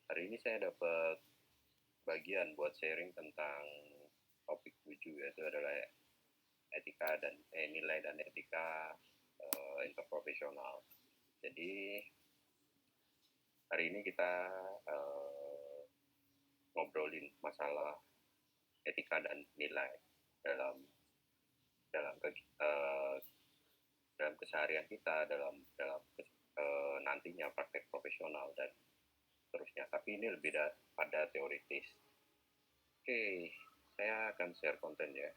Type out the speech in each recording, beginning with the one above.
Hari ini saya dapat bagian buat sharing tentang topik 7, yaitu adalah etika dan nilai dan etika interprofesional. Jadi hari ini kita ngobrolin masalah etika dan nilai dalam dalam dalam keseharian kita, dalam nantinya praktek profesional dan seterusnya. Tapi ini lebih pada teoritis. Oke, saya akan share kontennya.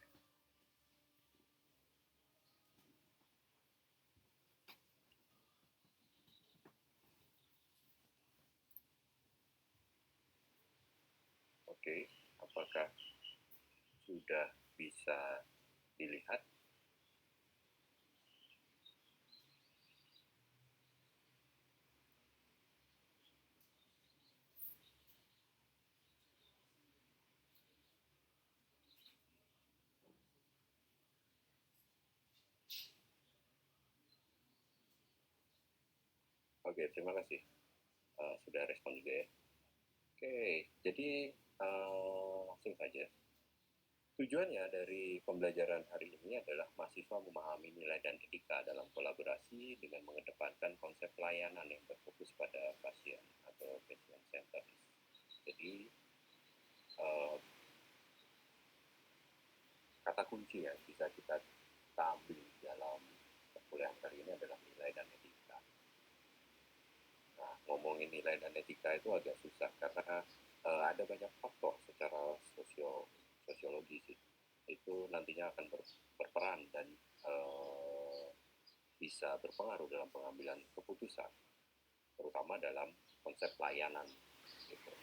Oke, apakah sudah bisa dilihat? Oke, terima kasih. Sudah respon juga ya. Oke, jadi langsung saja. Tujuannya dari pembelajaran hari ini adalah mahasiswa memahami nilai dan etika dalam kolaborasi dengan mengedepankan konsep pelayanan yang berfokus pada pasien atau patient center. Jadi kata kunci yang bisa kita ambil dalam perkuliahan kali ini adalah nilai dan etika. Nah, ngomongin nilai dan etika itu agak susah karena ada banyak faktor secara sosiologi sih. Itu nantinya akan berperan dan bisa berpengaruh dalam pengambilan keputusan, terutama dalam konsep layanan gitu.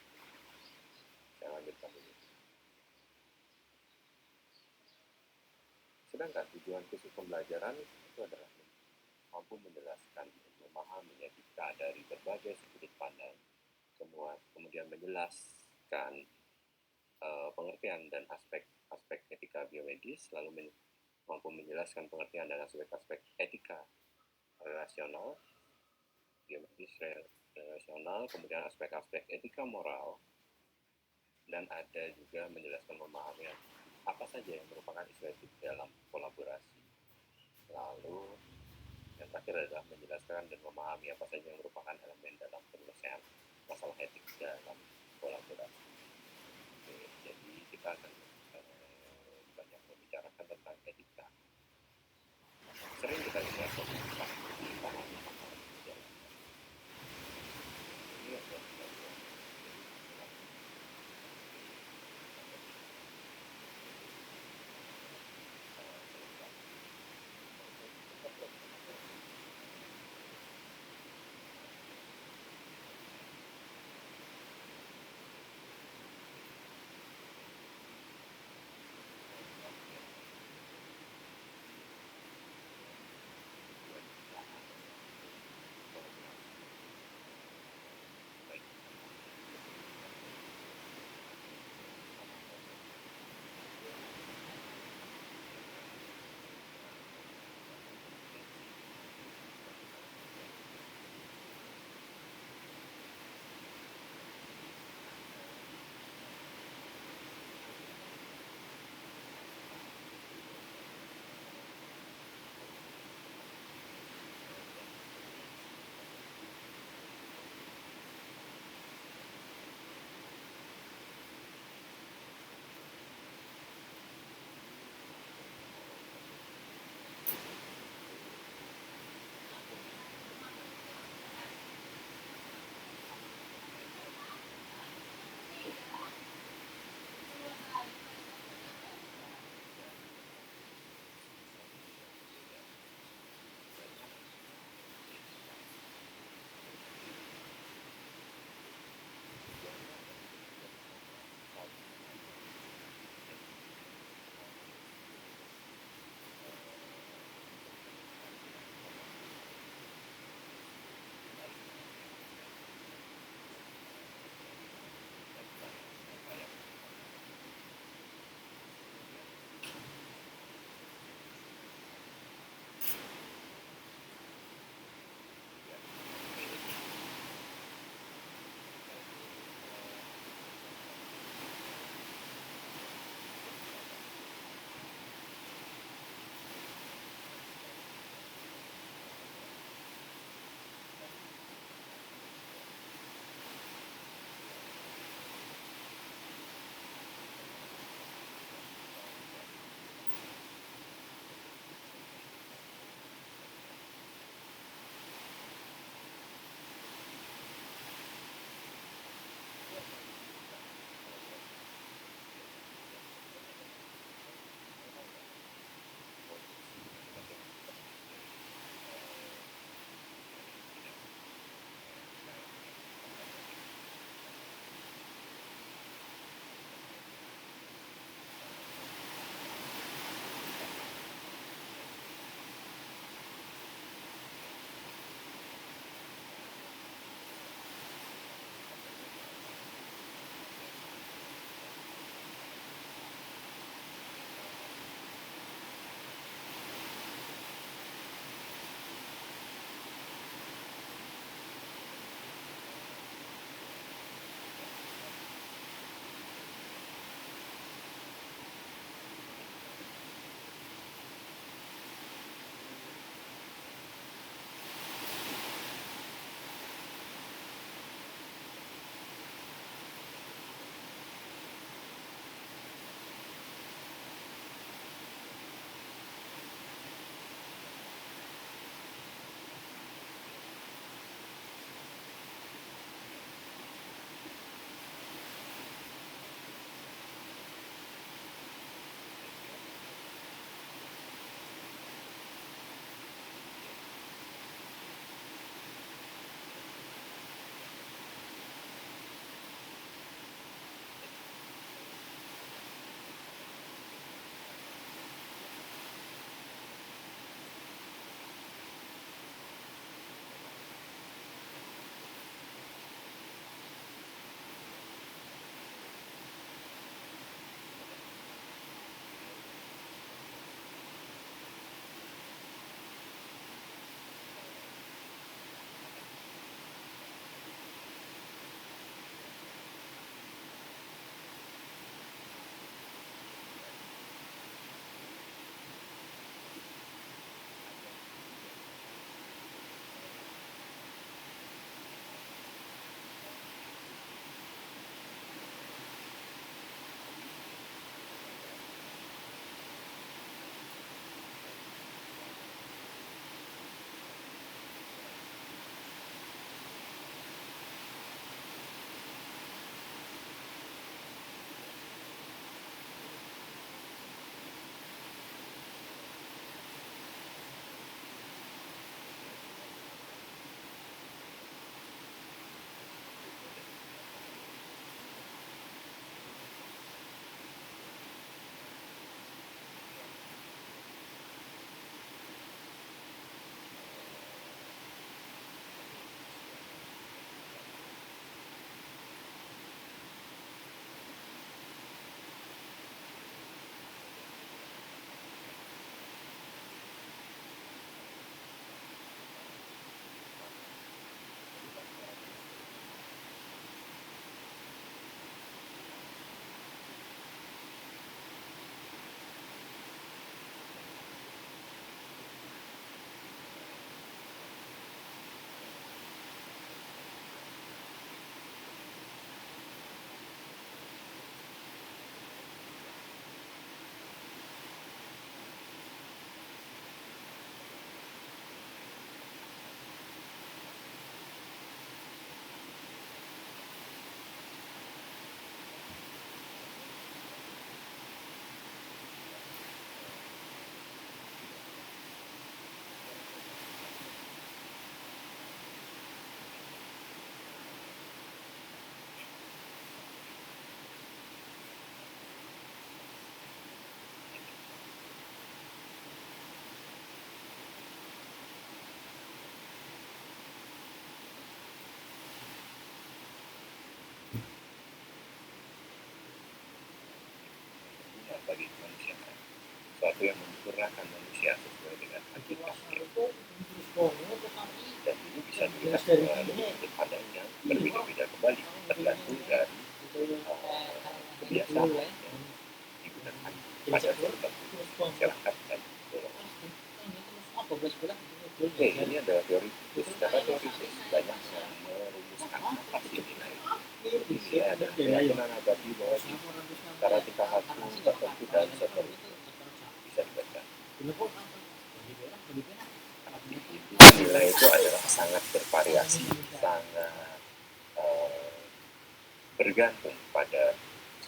Saya lanjutkan dulu. Sedangkan tujuan khusus pembelajaran itu adalah mampu menjelaskan dan memahami etika dari berbagai sudut pandang, kemudian menjelaskan pengertian dan aspek etika biomedis, lalu mampu menjelaskan pengertian dan aspek etika relasional, biomedis relasional, kemudian aspek-aspek etika moral, dan ada juga menjelaskan memahami apa saja yang merupakan isu etik dalam kolaborasi. Lalu yang terakhir adalah menjelaskan dan memahami apa saja yang merupakan elemen dalam penyelesaian masalah etik dalam kolaborasi. Oke, jadi kita akan banyak membicarakan tentang etika. Sering kita lihat tentang pahami masalah ini adalah bagi kemanusiaan, sesuatu yang menyempurnakan manusia sesuai dengan hakikatnya. Dan ini bisa dilihat melalui sudut pandang yang berbeda-beda kembali, tergantung dari kebiasaan yang digunakan pada suatu masyarakat dan golongan. Oke, ini adalah teoritis. Secara teoritis banyak yang merumuskan apa sih nilai. Nilai adalah keyakinan abadi bahwa secara tingkah laku tertentu dan seterusnya bisa dibaca. Nilai itu adalah sangat bervariasi, sangat bergantung pada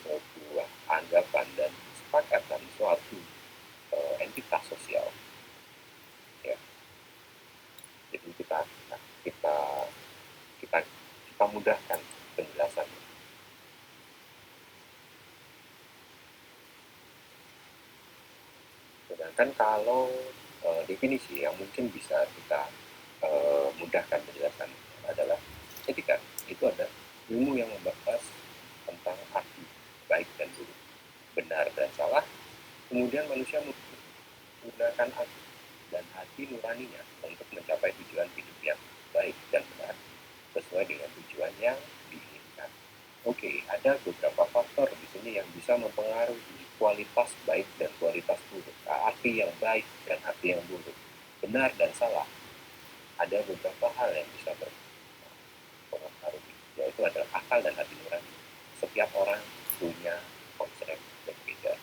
sebuah anggapan dan kesepakatan suatu entitas sosial. Ya. Jadi kita mudahkan penjelasannya. Sedangkan kalau definisi yang mungkin bisa kita mudahkan penjelasan adalah etika. Itu ada ilmu yang membahas tentang arti baik dan buruk, benar dan salah. Kemudian manusia menggunakan akal dan hati nuraninya untuk mencapai tujuan hidup yang baik dan benar sesuai dengan tujuan yang diinginkan. Oke, ada beberapa faktor di sini yang bisa mempengaruhi kualitas baik dan kualitas buruk, arti yang baik dan arti yang buruk, benar dan salah. Ada beberapa hal yang bisa berpengaruh, yaitu adalah akal dan hati nurani. Setiap orang punya konsep berbeda.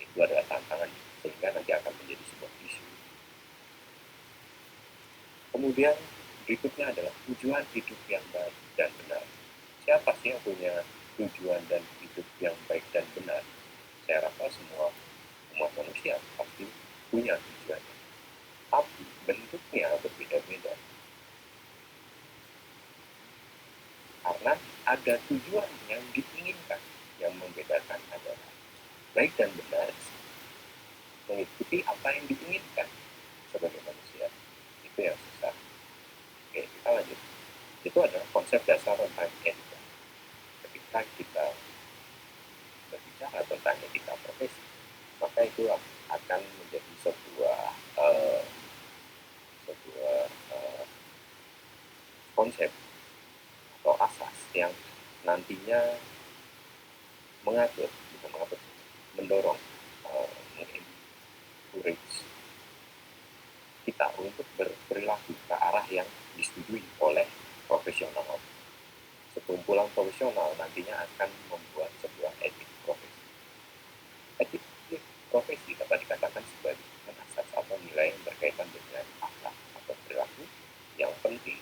Itu adalah tantangan sehingga nanti akan menjadi sebuah isu. Kemudian berikutnya adalah tujuan hidup yang baik dan benar. Siapa sih yang punya tujuan dan hidup yang baik dan benar? Saya rasa semua umat manusia pasti punya tujuan, tapi bentuknya berbeda-beda. Karena ada tujuan yang diinginkan, yang membedakan adalah baik dan benar mengikuti apa yang diinginkan sebagai manusia. Itu yang susah. Oke, kita lanjut. Itu adalah konsep dasar tentang etika. Ketika kita berbicara tentang etika profesi, maka itu akan menjadi sebuah konsep atau asas yang nantinya mendorong mengencourage kita untuk berperilaku ke arah yang disetujui oleh profesional. Sekumpulan profesional nantinya akan membuat sebuah etik profesi. Etik profesi dapat dikatakan sebagai asas atau nilai yang berkaitan dengan akhlak atau perilaku yang penting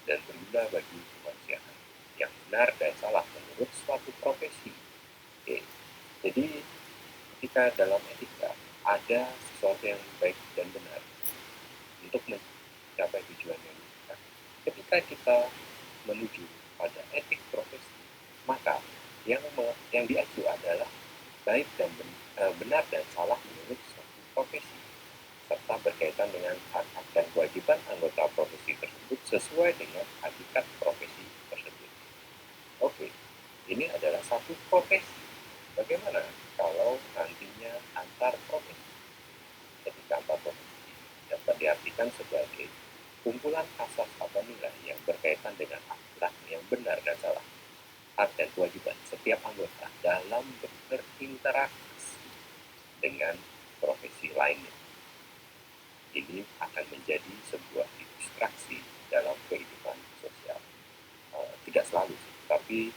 dan berguna bagi kemanusiaan, yang benar dan salah menurut suatu profesi. Oke. Jadi ketika dalam etika ada sesuatu yang baik dan benar untuk mencapai tujuan yang diinginkan. Ketika kita menuju pada etik profesi, maka yang diacu adalah baik dan benar dan salah menurut suatu profesi, serta berkaitan dengan hak-hak dan kewajiban anggota profesi tersebut sesuai dengan hakikat profesi tersebut. Oke, ini adalah satu profesi. Bagaimana kalau nantinya antar profesi? Ketika antar profesi dapat diartikan sebagai kumpulan asas atau nilai yang berkaitan dengan akhlak yang benar dan salah, hak dan kewajiban setiap anggota dalam berinteraksi dengan profesi lainnya. Ini akan menjadi sebuah ilustrasi dalam kehidupan sosial. Tidak selalu sih, tapi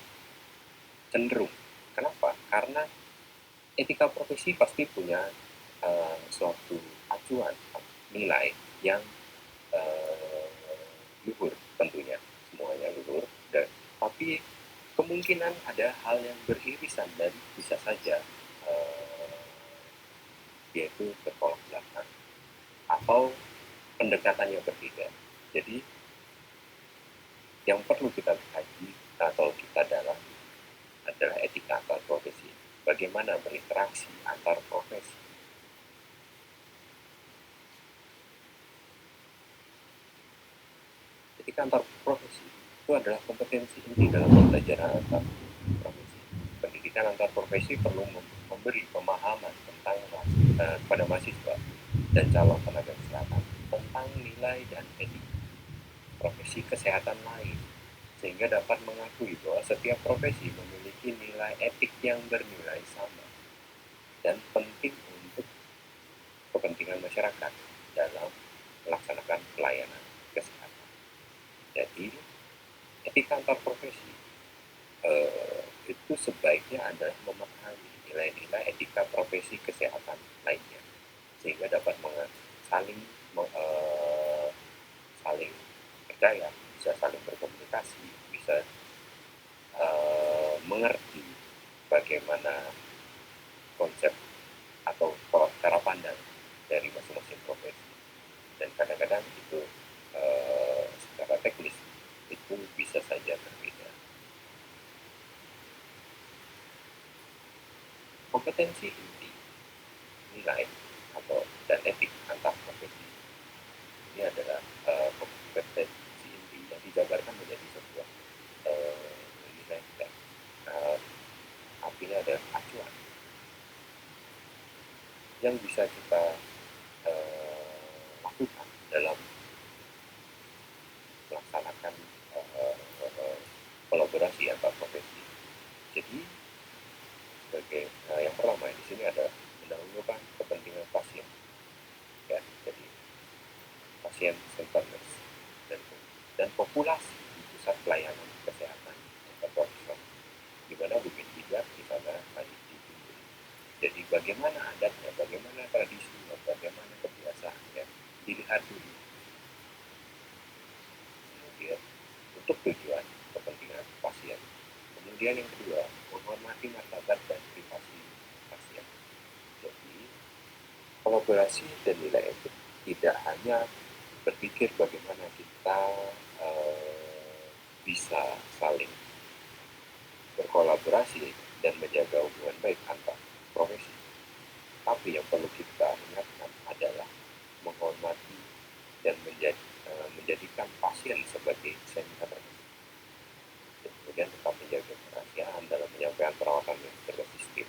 cenderung. Kenapa? Karena etika profesi pasti punya suatu acuan nilai yang luhur, tentunya semuanya luhur, tapi kemungkinan ada hal yang beririsan dan bisa saja yaitu bertolak belakang atau pendekatannya berbeda. Jadi yang perlu kita kaji atau kita dalam adalah etika antar profesi. Bagaimana berinteraksi antar profesi. Etika antar profesi itu adalah kompetensi inti dalam pembelajaran antar profesi, pendidikan pendidikan antar profesi perlu memberi pemahaman tentang kepada mahasiswa dan calon tenaga kesehatan tentang nilai dan etika profesi kesehatan lain, sehingga dapat mengakui bahwa setiap profesi memiliki nilai etik yang bernilai sama dan penting untuk kepentingan masyarakat dalam melaksanakan pelayanan kesehatan. Jadi, etika antar profesi itu sebaiknya adalah memahami nilai-nilai etika profesi kesehatan lainnya, sehingga dapat saling saling percaya, bisa saling berkomunikasi, bisa mengerti bagaimana konsep atau cara pandang dari masing-masing profesi. Dan kadang-kadang itu secara teknis itu bisa saja berbeda. Kompetensi inti, nilai atau dan etik antar profesi ini adalah kompetensi inti yang dijabarkan menjadi sebuah nilai-nilai. Artinya ada acuan yang bisa kita lakukan dalam melaksanakan kolaborasi antar profesi. Jadi sebagai yang pertama di sini ada mendahulukan kepentingan pasien, ya, jadi pasien centeredness dan populasi di pusat pelayanan kesehatan profesional, di mana Bukit Bijak di sana masih dipimpin. Jadi bagaimana adatnya, bagaimana tradisinya, bagaimana kebiasaannya dilihat dulu. Kemudian untuk tujuan kepentingan pasien. Kemudian yang kedua, menghormati martabat dan privasi pasien. Jadi kolaborasi dan nilai etik tidak hanya berpikir bagaimana kita bisa saling berkolaborasi dan menjaga hubungan baik antar profesi, tapi yang perlu kita ingatkan adalah menghormati dan menjadikan pasien sebagai senter, kemudian tetap menjaga kerahasiaan dalam penyampaian perawatan yang bersistem.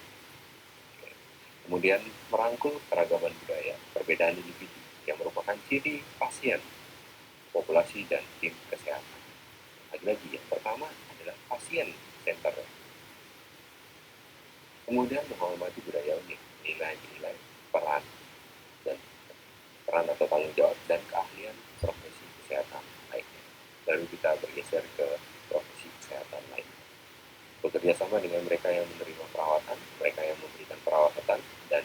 Kemudian merangkul keragaman budaya, perbedaan individu yang merupakan ciri pasien, populasi, dan tim kesehatan. Lagi-lagi yang pertama adalah pasien center. Kemudian menghormati budaya unik, nilai-nilai, peran atau tanggung jawab dan keahlian profesi kesehatan lainnya. Lalu kita bergeser ke profesi kesehatan lainnya. Bekerja sama dengan mereka yang menerima perawatan, mereka yang memberikan perawatan, dan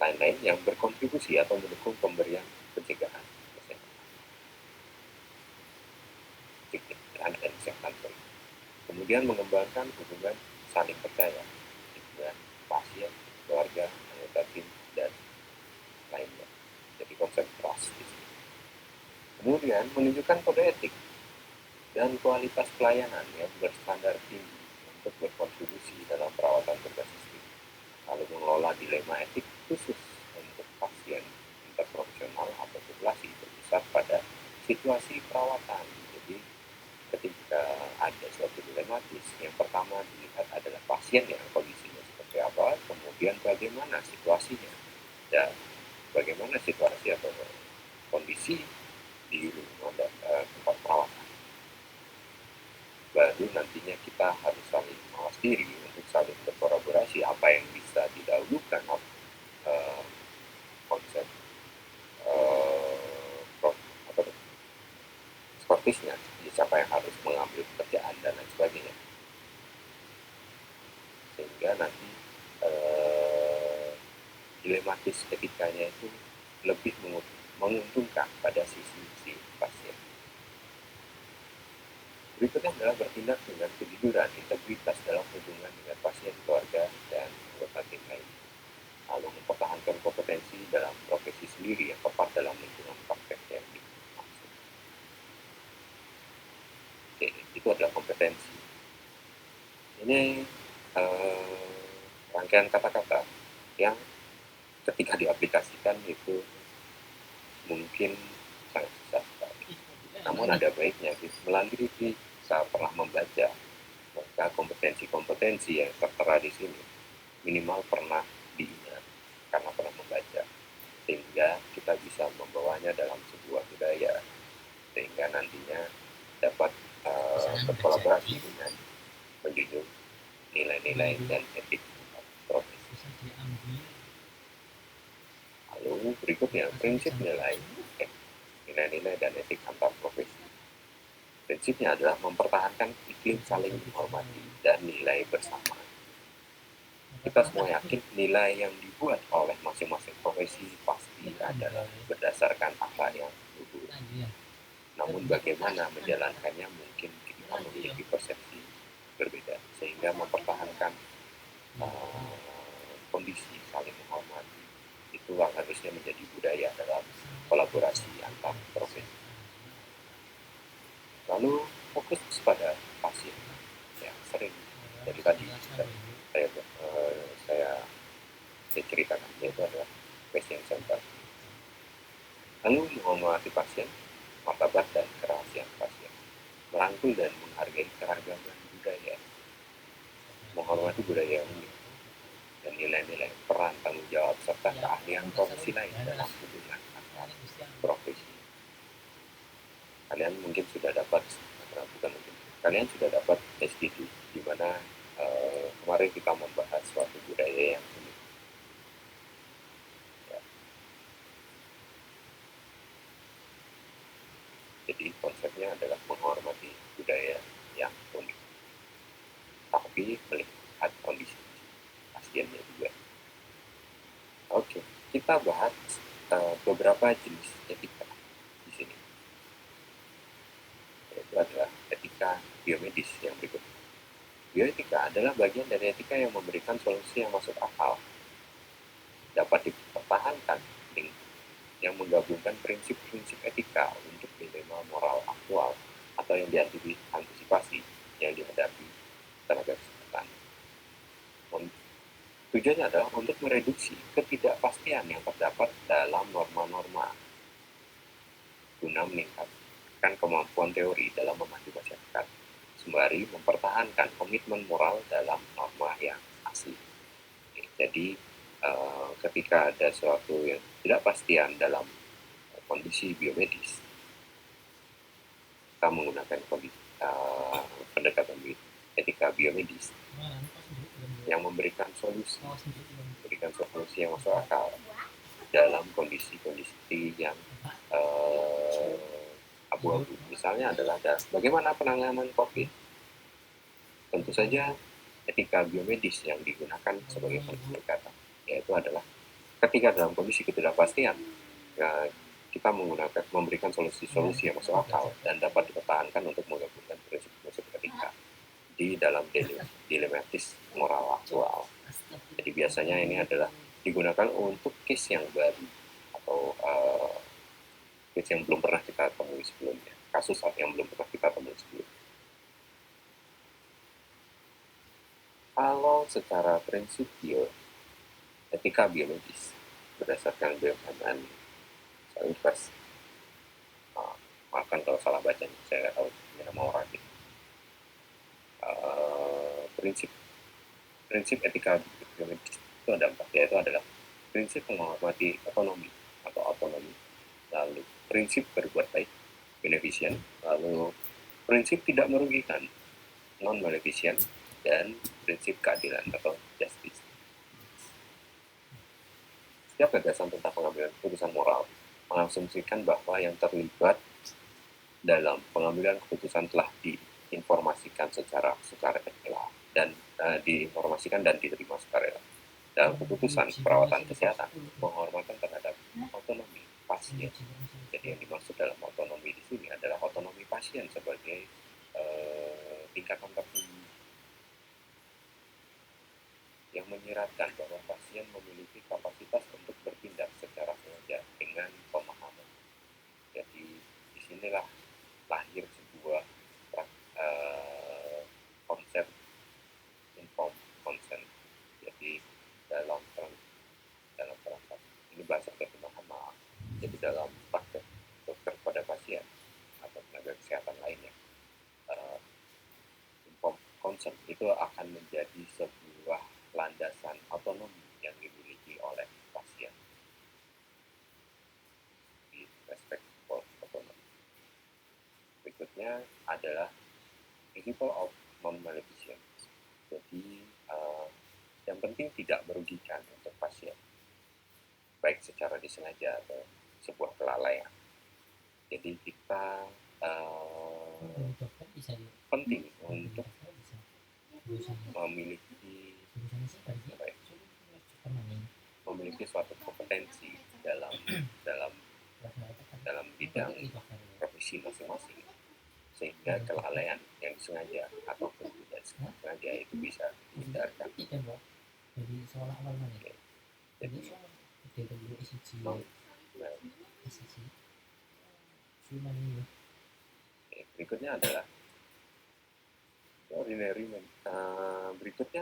lain-lain yang berkontribusi atau mendukung pemberian pencegahan kesehatan dan kesehatan. Kemudian mengembangkan hubungan saling percaya dengan pasien, keluarga, anggota tim, dan lainnya. Jadi konsep trust di sini. Kemudian menunjukkan kode etik dan kualitas pelayanan yang berstandar tinggi untuk berkontribusi dalam perawatan berbasis tim. Lalu mengelola dilema etik khusus untuk pasien interprofesional atau populasi berpusat pada situasi perawatan. Jadi ketika ada suatu dilematis, yang pertama dilihat adalah pasien yang kondisinya seperti apa, kemudian bagaimana situasinya dan bagaimana situasi atau kondisi di lingkungan tempat perawatan. Baru nantinya kita harus saling mawas diri untuk saling berkolaborasi, apa yang bisa didahulukan, konsep skoptisnya, siapa yang harus mengambil pekerjaan dan lain sebagainya, sehingga nanti dilematis etikanya itu lebih menguntungkan pada sisi pasien. Berikutnya adalah bertindak dengan kejujuran, integritas dalam hubungan dengan pasien, keluarga, dan anggota tim lain. Lalu mempertahankan kompetensi dalam profesi sendiri yang tepat dalam lingkungan praktek yang dimaksud. Oke, itu adalah kompetensi. Ini rangkaian kata-kata yang ketika diaplikasikan itu mungkin sangat susah sekali. Namun ada baiknya melalui kita pernah membaca Maka kompetensi-kompetensi yang tertera di sini minimal pernah diingat karena pernah membaca, sehingga kita bisa membawanya dalam sebuah budaya, sehingga nantinya dapat berkolaborasi dengan menjunjung nilai-nilai dan etik profesi. Lalu berikutnya, prinsip nilai-nilai dan etik antar profesi. Prinsipnya adalah mempertahankan iklim saling menghormati dan nilai bersama. Kita semua yakin nilai yang dibuat oleh masing-masing profesi pasti adalah berdasarkan akhlak yang luhur. Namun bagaimana menjalankannya mungkin kita memiliki persepsi berbeda, sehingga mempertahankan kondisi saling menghormati itu harusnya menjadi budaya dalam kolaborasi antar profesi. Lalu fokus pada pasien yang sering dari tadi saya ceritakan, yaitu adalah pasien center. Lalu menghormati pasien, martabat dan kerahasiaan pasien, merangkul dan menghargai keragaman budaya, menghormati budaya yang unik, dan nilai-nilai peran tanggung jawab serta keahlian profesi lain dalam hubungan antar profesi. Kalian mungkin sudah dapat kalian sudah dapat SDG, di mana kemarin kita membahas suatu budaya yang unik. Ya. Jadi konsepnya adalah menghormati budaya yang unik, tapi melihat kondisi pasiennya juga. Oke, kita bahas beberapa jenis etika di sini. Yaitu adalah etika biomedis yang berikut. Bioetika adalah bagian dari etika yang memberikan solusi yang masuk akal, dapat dipertahankan, yang menggabungkan prinsip-prinsip etika untuk dilema moral aktual atau yang diantisipasi yang dihadapi tenaga kesehatan. Tujuannya adalah untuk mereduksi ketidakpastian yang terdapat dalam norma-norma guna meningkatkan kemampuan teori dalam memandu masyarakat, sembari mempertahankan komitmen moral dalam norma yang asli. Jadi ketika ada suatu yang ketidakpastian dalam kondisi biomedis, kita menggunakan pendekatan etika biomedis yang memberikan solusi yang masuk akal dalam kondisi-kondisi yang abu-abu. Misalnya adalah bagaimana penanganan COVID. Tentu saja etika biomedis yang digunakan sebagai pendekatan, yaitu adalah ketika dalam kondisi ketidakpastian, kita memberikan solusi-solusi yang masuk akal dan dapat dipertahankan untuk menggabungkan prinsip-prinsip etika di dalam dilematis moral aktual. Jadi biasanya ini adalah digunakan untuk case yang baru atau case yang belum pernah kita temui sebelumnya, kasus yang belum pernah kita temui sebelumnya. Kalau secara prinsip etika biologis berdasarkan BUMN Universitas, maafkan kalau salah baca, saya nggak tahu nama orang itu. Prinsip etika biologis itu ada 4, yaitu adalah prinsip menghormati otonomi atau autonomi, lalu prinsip berbuat baik beneficent, lalu prinsip tidak merugikan non maleficent, dan prinsip keadilan atau justice. Setiap gagasan tentang pengambilan keputusan moral mengasumsikan bahwa yang terlibat dalam pengambilan keputusan telah diinformasikan secara sukarela dan diinformasikan dan diterima sukarela. Dalam keputusan perawatan kesehatan, penghormatan terhadap otonomi pasien. Jadi yang dimaksud dalam otonomi di sini adalah otonomi pasien sebagai tingkatan tertinggi yang menyiratkan bahwa pasien memiliki kapasitas untuk bertindak secara sengaja dengan pemahaman. Jadi disinilah lahir sebuah konsep informed consent. Jadi dalam perangkat ini bahasa terjemahan maaf. Jadi dalam praktek dokter pada pasien atau tenaga kesehatan lainnya, informed concern itu akan menjadi sebuah landasan otonomi yang dimiliki oleh pasien di respect for autonomy. Berikutnya adalah principle of non-maleficence. Jadi yang penting tidak merugikan untuk pasien, baik secara disengaja atau sebuah kelalaian. Jadi kita penting untuk memiliki suatu kompetensi dalam bidang profesi masing-masing, sehingga kelalaian yang disengaja ataupun tidak sengaja itu bisa dihindarkan. Berikutnya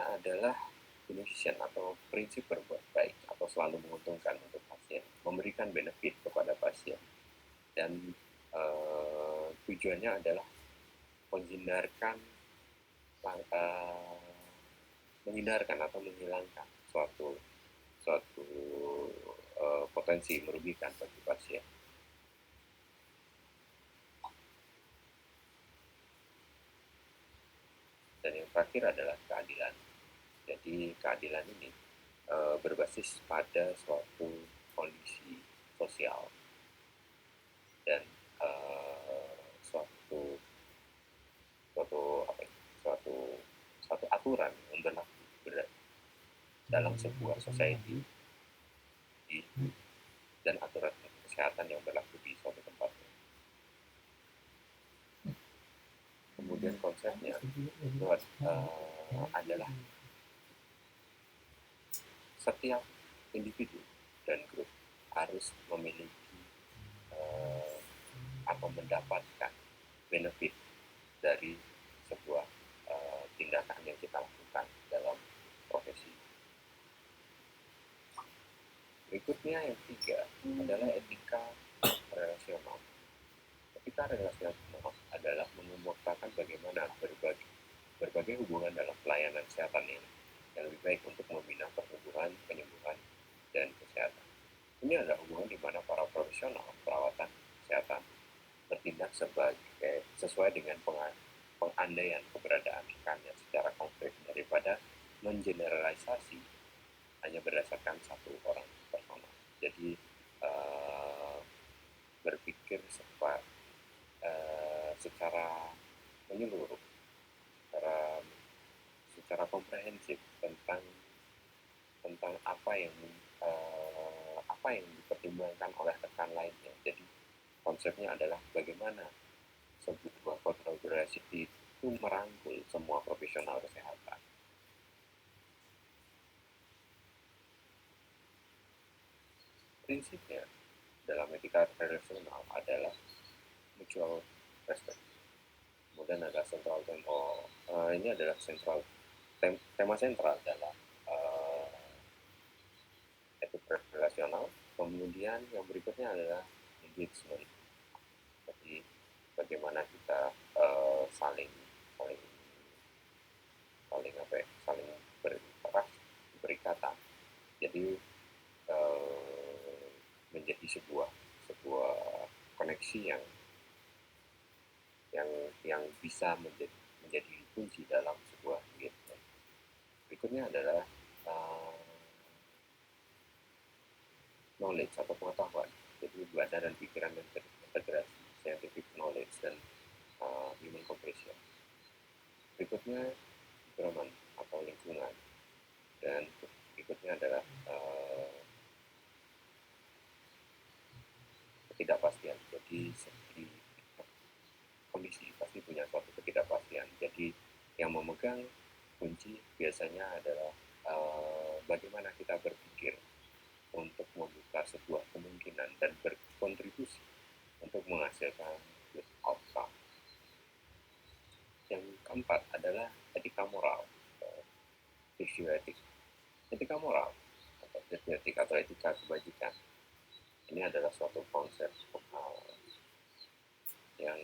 adalah beneficent atau prinsip berbuat baik atau selalu menguntungkan untuk pasien, memberikan benefit kepada pasien, dan tujuannya adalah menghindarkan atau menghilangkan suatu potensi merugikan bagi pasien. Dan yang terakhir adalah keadilan. Jadi keadilan ini berbasis pada suatu kondisi sosial dan suatu aturan yang berlaku dalam sebuah society dan aturan kesehatan yang berlaku di suatu tempat. Kemudian konsepnya itu adalah setiap individu dan grup harus memiliki atau mendapatkan benefit dari sebuah tindakan yang kita lakukan dalam profesi. Berikutnya yang ketiga adalah etika relasional. Etika relasional adalah mengemukakan bagaimana berbagai hubungan dalam pelayanan kesehatan yang lebih baik untuk membina pertumbuhan, penyembuhan, dan kesehatan. Ini adalah hubungan di mana para profesional perawatan kesehatan bertindak sesuai dengan pengandaian keberadaan rekannya secara konkret daripada mengeneralisasi hanya berdasarkan satu orang personal. Jadi berpikir secara menyeluruh, secara komprehensif tentang apa yang dipertimbangkan oleh rekan lainnya. Jadi konsepnya adalah bagaimana sebuah kolaborasi itu merangkul semua profesional kesehatan. Prinsipnya dalam etika relasional adalah mutual respect. Kemudian ada tema sentral dalam etika relasional. Kemudian yang berikutnya adalah engagement. Jadi bagaimana kita saling berikatan. Jadi menjadi sebuah koneksi yang bisa menjadi kunci dalam sebuah engagement. Berikutnya adalah knowledge atau pengetahuan. Jadi bahasa dan pikiran yang terintegrasi, scientific knowledge dan human cooperation. Berikutnya environment atau lingkungan, dan berikutnya adalah ketidakpastian. Jadi kondisi pasti punya suatu ketidakpastian. Jadi yang memegang kunci biasanya adalah bagaimana kita berpikir untuk membuka sebuah kemungkinan dan berkontribusi untuk menghasilkan good outcome. Yang keempat adalah etika moral, virtue ethic. Etika moral atau virtue ethic atau etika kebajikan ini adalah suatu konsep yang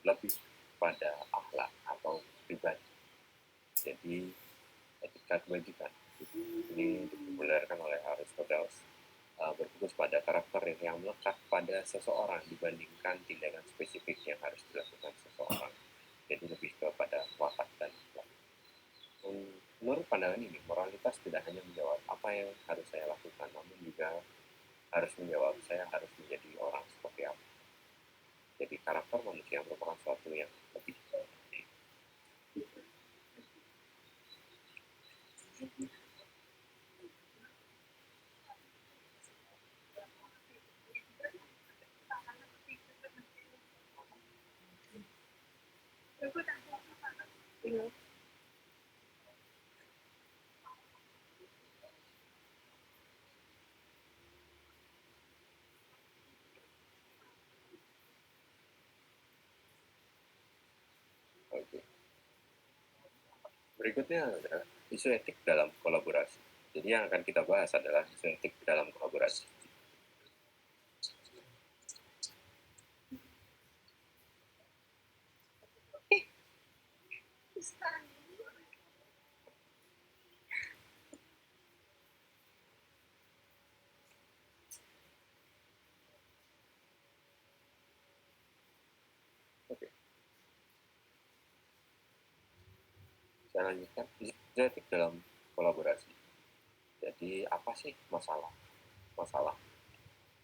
lebih pada akhlak atau pribadi. Jadi etika kebajikan ini dipopulerkan oleh Aristoteles, berfokus pada karakter yang melekat pada seseorang dibandingkan tindakan spesifik yang harus dilakukan seseorang. Jadi lebih kepada watak dan akhlak. Menurut pandangan ini, moralitas tidak hanya menjawab apa yang harus saya lakukan, namun juga harus menjawab saya harus menjadi orang seperti apa. Jadi karakter manusia merupakan suatu yang lebih okay. Berikutnya adalah isu etik dalam kolaborasi. Jadi yang akan kita bahas adalah isu etik dalam kolaborasi. Okay. Saya lanjutkan isu etik dalam kolaborasi. Jadi apa sih masalah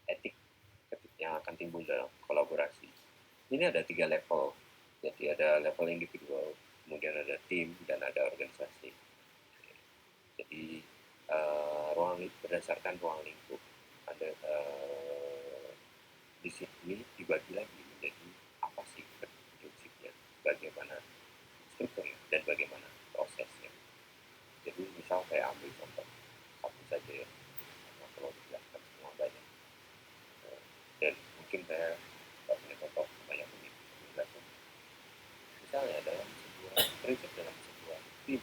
etik yang akan timbul dalam kolaborasi? Ini ada 3 level. Jadi ada level individual, kemudian ada tim, dan ada organisasi. Jadi berdasarkan ruang lingkup, ada di sini dibagi lagi menjadi apa sih prinsipnya, bagaimana strukturnya, dan bagaimana prosesnya. Jadi misal saya ambil contoh satu saja ya, karena perlu dijelaskan semua banyak. Dan mungkin saya tidak punya contoh banyak ini menjelaskan. Misalnya dalam sebuah prinsip dalam sebuah tim,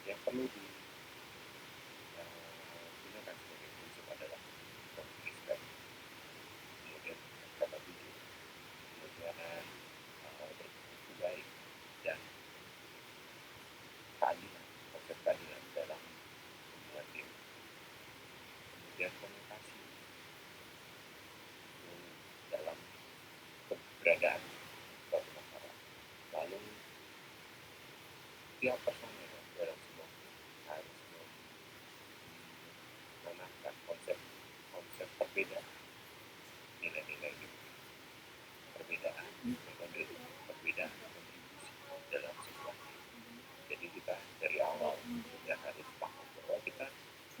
yang perlu digunakan sebagai prinsip adalah non-discrimination, kemudian kata jujur, kemudian berpikir baik, dan keadilan, konsep keadilan dalam hubungan tim, kemudian komunikasi dalam keberadaan suatu masalah. Lalu tiap personel dalam sebuah tim harus menanamkan konsep perbedaan, nilai-nilai perbedaan metode, perbedaan kontribusi dalam sebuah tim. Jadi kita dari awal sudah harus paham bahwa kita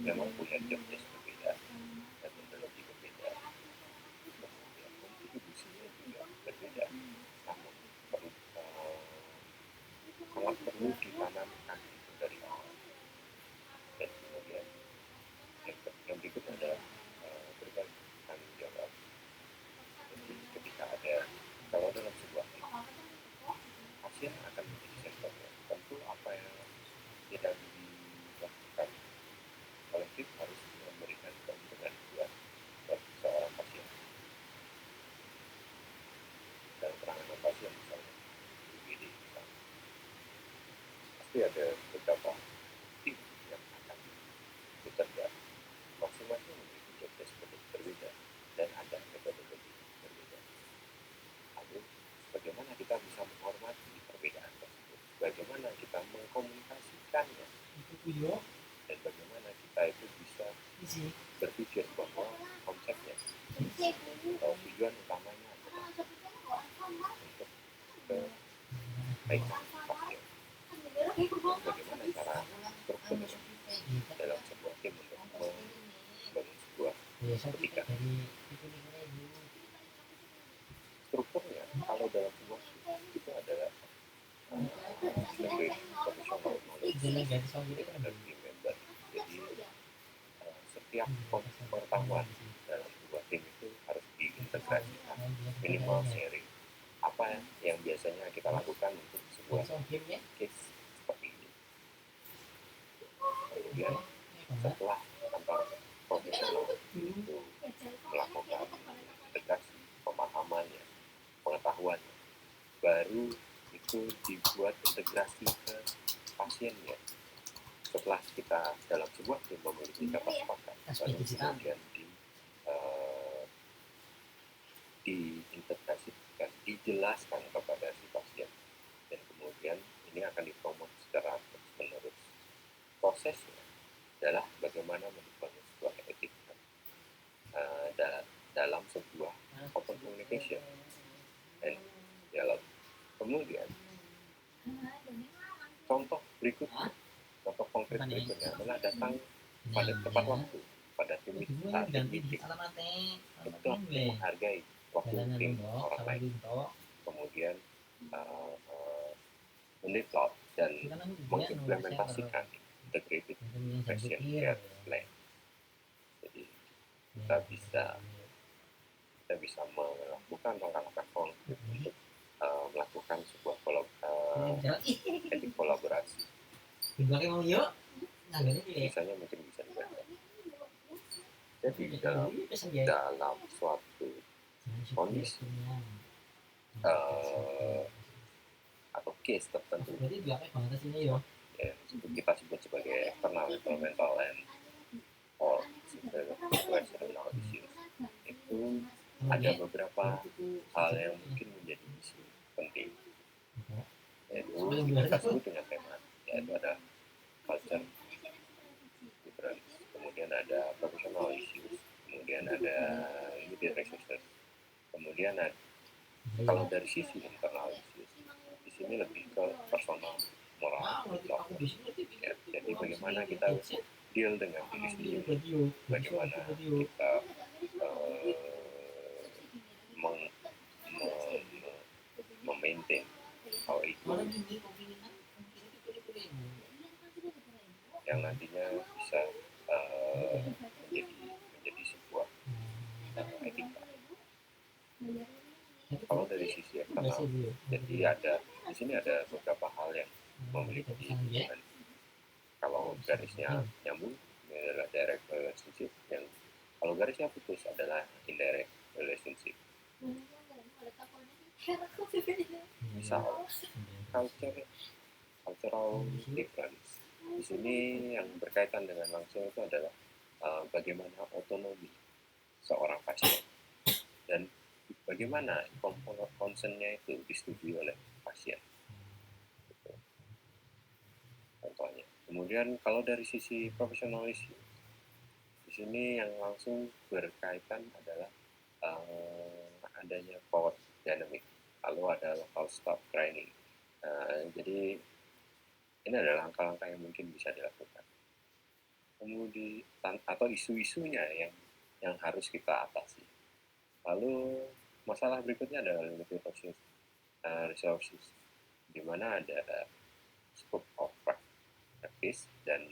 memang punya job desk berbeda dan metodologi berbeda, kemudian kontribusinya juga berbeda, namun sangat perlu ditanamkan itu dari awal. Dan kemudian yang berikutnya adalah berbagi tanggung jawab. Jadi ketika kalau dalam sebuah tim, pasien akan menjadi senternya. Tentu apa yang dilakukan kolektif harus memberikan keuntungan buat seorang pasien. Dalam penanganan pasien misalnya, UGD misalnya, pasti ada beberapa tim yang akan bekerja. Masing-masing memiliki job desk berbeda dan ada metodologi berbeda. Lalu, bagaimana kita bisa menghormati perbedaan tersebut? Bagaimana kita mengkomunikasikannya? Dan bagaimana kita itu bisa berpikir bahwa konsepnya atau tujuan utamanya adalah untuk kebaikan pasien. Bagaimana cara strukturnya dalam sebuah tim untuk membangun sebuah ketika strukturnya kalau dalam sebuah tim itu adalah sebagai profesional knowledge ada team member. Jadi setiap pengetahuan dalam sebuah tim itu harus diintegrasikan, minimal sharing. Apa yang biasanya kita lakukan untuk sebuah case seperti ini. Kemudian setelah antar profesional itu melakukan integrasi pemahamannya, pengetahuannya, baru itu itu dibuat integrasi ke pasiennya. Setelah kita dalam sebuah tim memiliki kata sepakat, lalu kemudian diintegrasikan, dijelaskan kepada si pasien, dan kemudian ini akan dipromot secara terus-menerus. Prosesnya adalah bagaimana membangun sebuah etika dalam sebuah open communication and dialog. Kemudian contoh konkret berikutnya adalah datang pada tepat waktu, pada tim meeting. Itu menghargai waktu tim orang lain. Kemudian mendevelop dan mengimplementasikan integrated patient care plan. Jadi kita bisa melakukan langkah-langkah konkret untuk melakukan sebuah etik kolaborasi. Misalnya mungkin bisa dibaca. Jadi dalam suatu kondisi atau case tertentu, ya, kita sebut sebagai external environmental and or situational issues, itu ada beberapa hal yang mungkin menjadi isu penting, yaitu kita sebut dengan tema, yaitu ada culture difference, kemudian ada professional issues, kemudian ada immediate resources, kemudian ada, kalau dari sisi internal issues, di sini lebih ke personal moral ya. Jadi bagaimana kita deal dengan diri sendiri, bagaimana kita memaintain hal itu yang nantinya bisa menjadi sebuah etika. Kalau dari sisi eksternal, jadi di sini ada beberapa hal yang memiliki hubungan. Kalau garisnya nyambung, ini adalah direct relationship, yang kalau garisnya putus adalah indirect relationship. Misal cultural difference. Di sini yang berkaitan dengan langsung itu adalah bagaimana otonomi seorang pasien dan bagaimana concernnya itu disetujui oleh pasien. Contohnya. Kemudian kalau dari sisi profesionalisme, di sini yang langsung berkaitan adalah adanya power dynamic, lalu ada local staff training. Jadi ini adalah langkah-langkah yang mungkin bisa dilakukan. Kemudian atau isu-isunya yang harus kita atasi. Lalu masalah berikutnya adalah limited resources, di mana ada scope of practice dan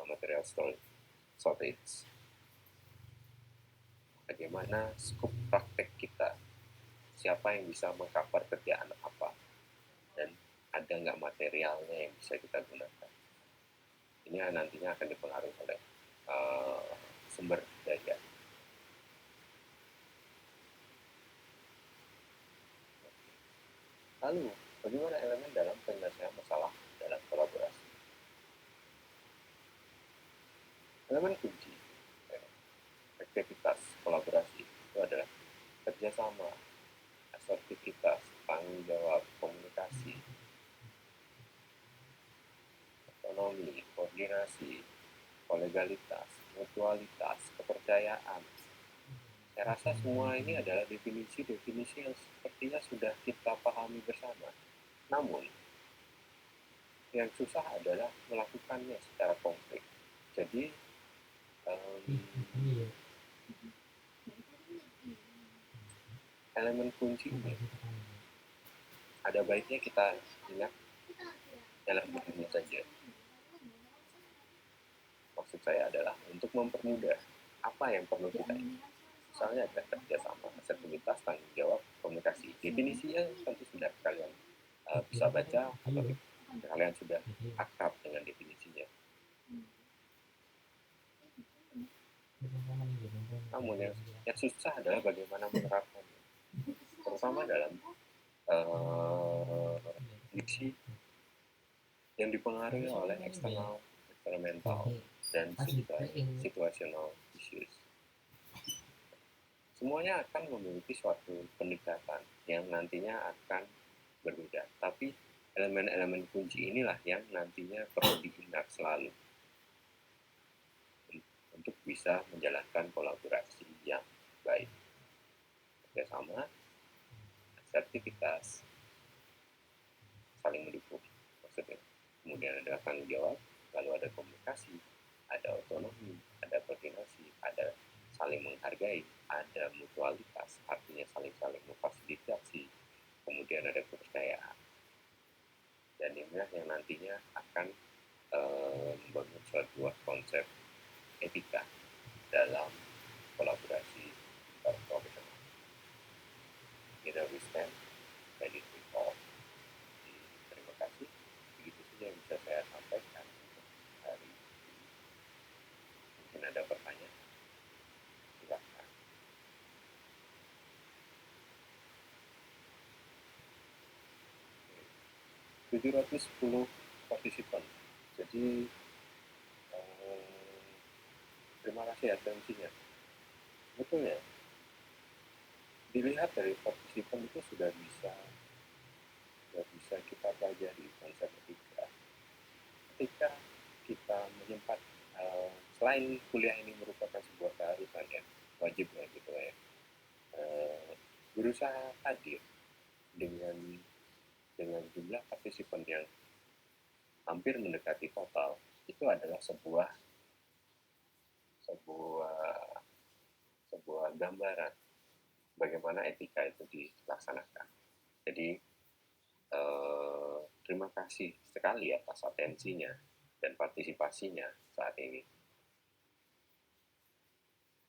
material shortage. Bagaimana scope praktek kita, siapa yang bisa mengcover kerjaan apa, dan ada nggak materialnya yang bisa kita gunakan. Ini nantinya akan dipengaruhi oleh sumber daya. Lalu, bagaimana elemen dalam penyelesaian masalah dalam kolaborasi? Elemen kunci aktivitas kolaborasi itu adalah kerjasama, asertivitas, tanggung jawab, komunikasi, otonomi, koordinasi, kolegalitas, mutualitas, kepercayaan. Saya rasa semua ini adalah definisi-definisi yang sepertinya sudah kita pahami bersama. Namun, yang susah adalah melakukannya secara konkret. Jadi, elemen kunci ini ada baiknya kita ingat dalam begini saja. Maksud saya adalah untuk mempermudah apa yang perlu kita ingat. Misalnya ada kerjasama, asertivitas, tanggung jawab, komunikasi. Definisinya tentu sudah kalian bisa baca atau kalian sudah akrab dengan definisinya. Namun yang susah adalah bagaimana menerapkannya, terutama dalam kondisi yang dipengaruhi oleh eksternal dan situational issues. Semuanya akan memiliki suatu pendekatan yang nantinya akan berbeda, tapi elemen-elemen kunci inilah yang nantinya perlu diingat selalu untuk bisa menjalankan kolaborasi yang baik. Kerjasama, asertivitas, saling mendukung maksudnya. Kemudian ada tanggung jawab, lalu ada komunikasi, ada otonomi, ada koordinasi, ada saling menghargai, ada mutualitas, artinya saling memfasilitasi, kemudian ada kepercayaan. Dan inilah yang nantinya akan membangun sebuah konsep etika dalam kolaborasi profesional. Kita stand, ready to talk. Terima kasih. Begitu saja yang bisa saya sampaikan hari ini. Mungkin ada pertanyaan. Silakan. 710 partisipan. Jadi terima kasih atensinya. Betul ya. Dilihat dari partisipan itu sudah bisa kita pelajari konsep etika. Ketika kita menyempat selain kuliah ini merupakan sebuah keharusan ya, wajib ya gitu ya. Berusaha hadir dengan jumlah partisipan yang hampir mendekati total, itu adalah sebuah gambaran bagaimana etika itu dilaksanakan. Jadi terima kasih sekali atas atensinya dan partisipasinya saat ini.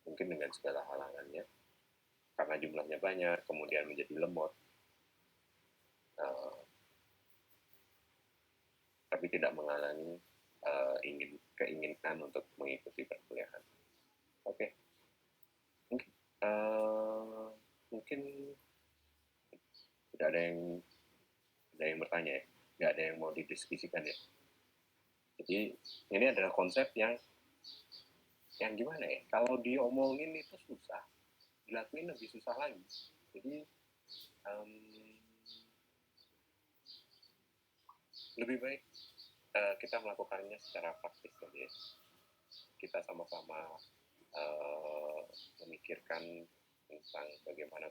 Mungkin dengan segala halangannya, karena jumlahnya banyak, kemudian menjadi lemot, tapi tidak menghalangi keinginan untuk mengikuti perkuliahan. Oke. Mungkin tidak ada yang bertanya ya, nggak ada yang mau didiskusikan ya. Jadi ini adalah konsep yang gimana ya, kalau diomongin itu susah, dilakuin lebih susah lagi. Jadi lebih baik kita melakukannya secara praktis saja ya. Kita sama-sama memikirkan tentang bagaimana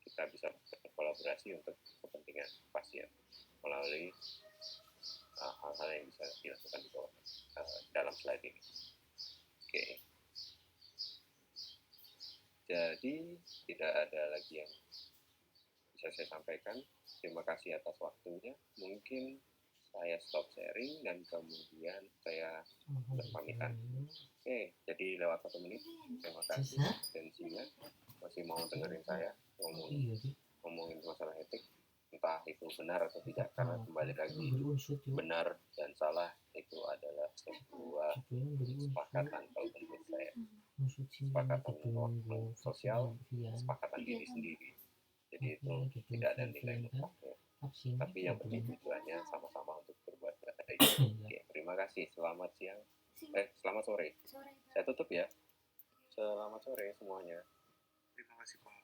kita bisa berkolaborasi untuk kepentingan pasien melalui hal-hal yang bisa dilakukan di bawah dalam slide ini. Oke. Jadi tidak ada lagi yang bisa saya sampaikan. Terima kasih atas waktunya. Mungkin saya stop sharing dan kemudian saya berpamitan. Oke, jadi lewat 1 menit. Terima kasih atensinya. Masih mau dengerin saya ngomongin masalah etik. Entah itu benar atau tidak, karena kembali lagi benar dan salah itu adalah sebuah kesepakatan kalau menurut saya. Kesepakatan sosial, kesepakatan diri sendiri. Jadi itu tidak ada nilai mutlaknya. Tapi yang penting tujuannya sama-sama untuk berbuat baik. Oke, terima kasih. Selamat siang. Selamat sore. Saya tutup ya. Selamat sore semuanya. Terima kasih Pak.